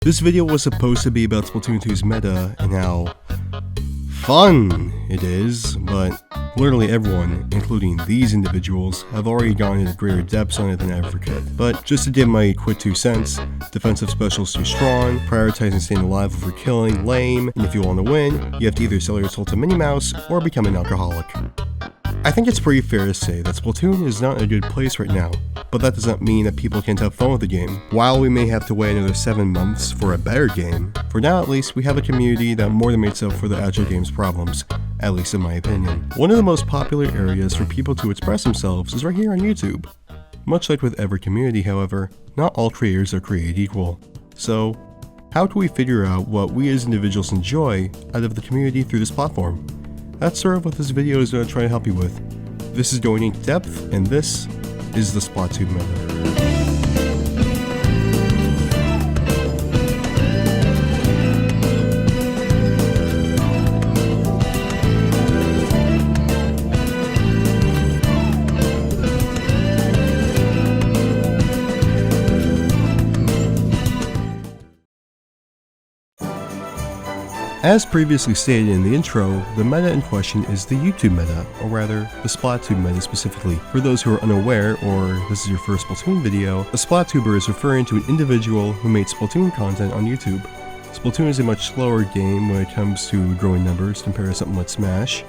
This video was supposed to be about Splatoon 2's meta and how fun it is, but literally everyone, including these individuals, have already gone into greater depths on it than I ever could. But just to give my quick 2 cents, defensive specials too strong, prioritizing staying alive over killing, lame, and if you want to win, you have to either sell your soul to Minnie Mouse or become an alcoholic. I think it's pretty fair to say that Splatoon is not in a good place right now, but that doesn't mean that people can't have fun with the game. While we may have to wait another 7 months for a better game, for now at least we have a community that more than makes up for the actual game's problems, at least in my opinion. One of the most popular areas for people to express themselves is right here on YouTube. Much like with every community, however, not all creators are created equal. So, how can we figure out what we as individuals enjoy out of the community through this platform? That's sort of what this video is going to try to help you with. This is going into depth, and this is the Splatube meta. As previously stated in the intro, the meta in question is the YouTube meta, or rather, the Splatube meta specifically. For those who are unaware, or this is your first Splatoon video, a Splatuber is referring to an individual who made Splatoon content on YouTube. Splatoon is a much slower game when it comes to growing numbers compared to something like Smash,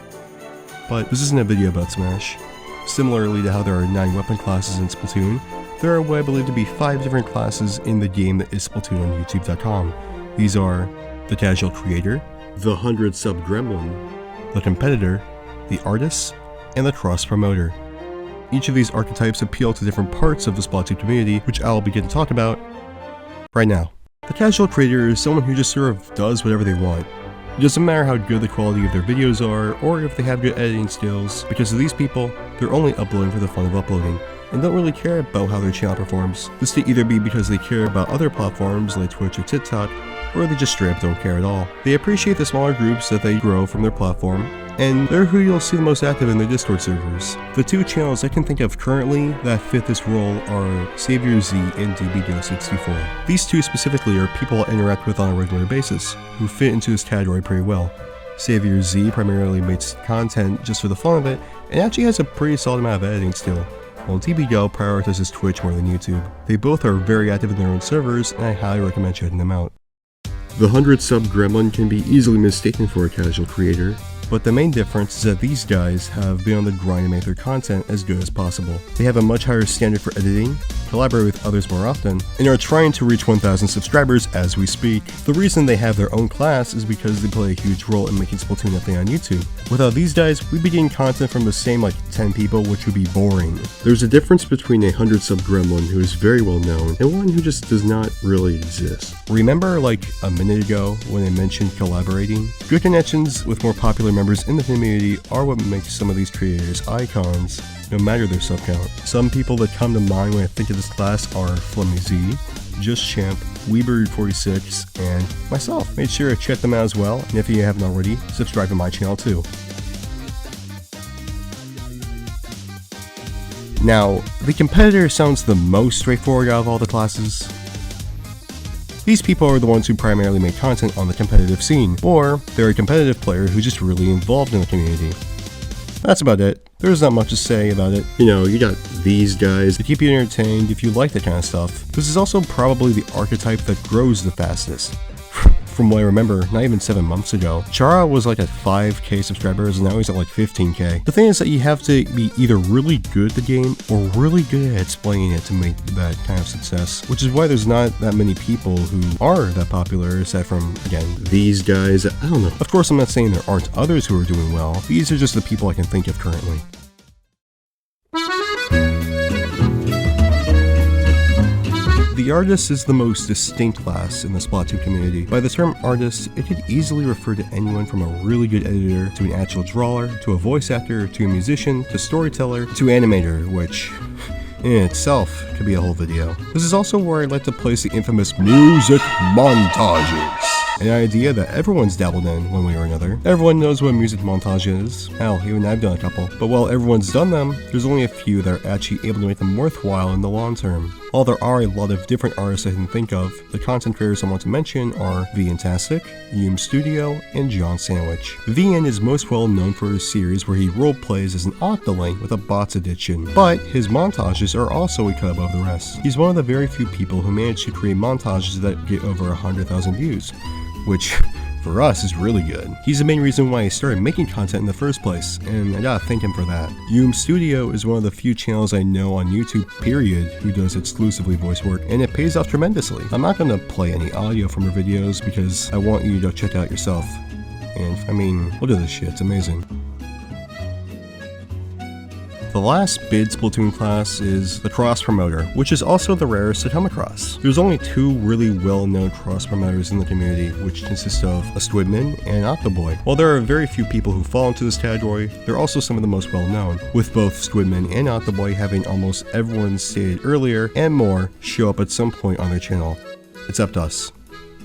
but this isn't a video about Smash. Similarly to how there are 9 weapon classes in Splatoon, there are what I believe to be 5 different classes in the game that is Splatoon on YouTube.com. These are the casual creator, the 100 sub gremlin, the competitor, the artist, and the cross promoter. Each of these archetypes appeal to different parts of the Splatoon community, which I'll begin to talk about right now. The casual creator is someone who just sort of does whatever they want. It doesn't matter how good the quality of their videos are, or if they have good editing skills, because to these people, they're only uploading for the fun of uploading, and don't really care about how their channel performs. This could either be because they care about other platforms like Twitch or TikTok, or they just straight up don't care at all. They appreciate the smaller groups that they grow from their platform, and they're who you'll see the most active in their Discord servers. The 2 channels I can think of currently that fit this role are Savior Z and DBGo64. These 2 specifically are people I interact with on a regular basis, who fit into this category pretty well. Savior Z primarily makes content just for the fun of it, and actually has a pretty solid amount of editing skill, while DBGo prioritizes Twitch more than YouTube. They both are very active in their own servers, and I highly recommend checking them out. The 100 sub gremlin can be easily mistaken for a casual creator, but the main difference is that these guys have been on the grind to make their content as good as possible. They have a much higher standard for editing, collaborate with others more often, and are trying to reach 1,000 subscribers as we speak. The reason they have their own class is because they play a huge role in making Splatoon a thing on YouTube. Without these guys, we'd be getting content from the same 10 people, which would be boring. There's a difference between a 100 sub gremlin who is very well known and one who just does not really exist. Remember a minute ago when I mentioned collaborating? Good connections with more popular members in the community are what makes some of these creators icons, no matter their sub count. Some people that come to mind when I think of this class are FlummyZ, Just Champ, Weebird46, and myself. Make sure to check them out as well, and if you haven't already, subscribe to my channel too. Now, the competitor sounds the most straightforward out of all the classes. These people are the ones who primarily make content on the competitive scene, or they're a competitive player who's just really involved in the community. That's about it. There's not much to say about it. You got these guys to keep you entertained if you like that kind of stuff. This is also probably the archetype that grows the fastest. From what I remember, not even 7 months ago, Chara was at 5k subscribers and now he's at 15k. The thing is that you have to be either really good at the game or really good at explaining it to make that kind of success, which is why there's not that many people who are that popular aside from, again, these guys. I don't know. Of course, I'm not saying there aren't others who are doing well. These are just the people I can think of currently. The artist is the most distinct class in the Splatoon community. By the term artist, it could easily refer to anyone from a really good editor, to an actual drawer, to a voice actor, to a musician, to storyteller, to animator, which in itself could be a whole video. This is also where I'd like to place the infamous music montages, an idea that everyone's dabbled in one way or another. Everyone knows what music montage is. Hell, even I've done a couple. But while everyone's done them, there's only a few that are actually able to make them worthwhile in the long term. While there are a lot of different artists I can think of, the content creators I want to mention are VNtastic, Yoom Studio, and John Sandwich. VN is most well known for his series where he roleplays as an Octoling with a bots addiction, but his montages are also a cut above the rest. He's one of the very few people who manage to create montages that get over 100,000 views, which for us is really good. He's the main reason why I started making content in the first place, and I gotta thank him for that. Yoom Studio is one of the few channels I know on YouTube, period, who does exclusively voice work, and it pays off tremendously. I'm not gonna play any audio from her videos because I want you to check it out yourself. And I mean, look at this shit, it's amazing. The last bid Splatoon class is the Cross Promoter, which is also the rarest to come across. There's only two really well-known cross promoters in the community, which consist of a Squidman and Octoboy. While there are very few people who fall into this category, they're also some of the most well-known, with both Squidman and Octoboy having almost everyone stated earlier and more show up at some point on their channel. It's up to us.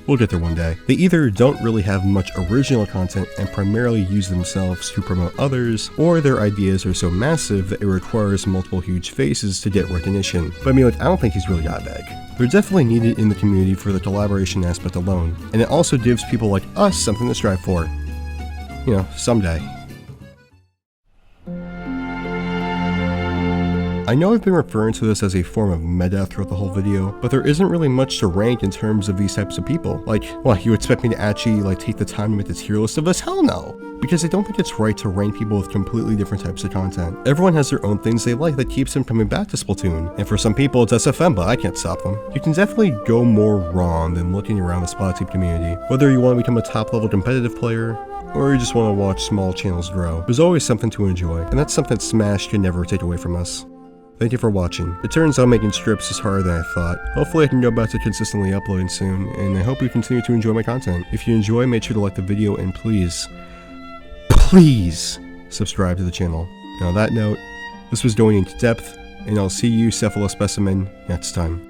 We'll get there one day. They either don't really have much original content and primarily use themselves to promote others, or their ideas are so massive that it requires multiple huge faces to get recognition. But I mean, I don't think he's really that big. They're definitely needed in the community for the collaboration aspect alone, and it also gives people like us something to strive for. You know, someday. I know I've been referring to this as a form of meta throughout the whole video, but there isn't really much to rank in terms of these types of people. Like, what, you expect me to actually take the time to make the tier list of this? Hell no! Because I don't think it's right to rank people with completely different types of content. Everyone has their own things they like that keeps them coming back to Splatoon, and for some people it's SFM, but I can't stop them. You can definitely go more wrong than looking around the Splatube community. Whether you want to become a top level competitive player, or you just want to watch small channels grow, there's always something to enjoy, and that's something Smash can never take away from us. Thank you for watching. It turns out making strips is harder than I thought. Hopefully I can go back to consistently uploading soon, and I hope you continue to enjoy my content. If you enjoy, make sure to like the video, and please subscribe to the channel. Now on that note, this was going into depth, and I'll see you, Cephalospecimen, next time.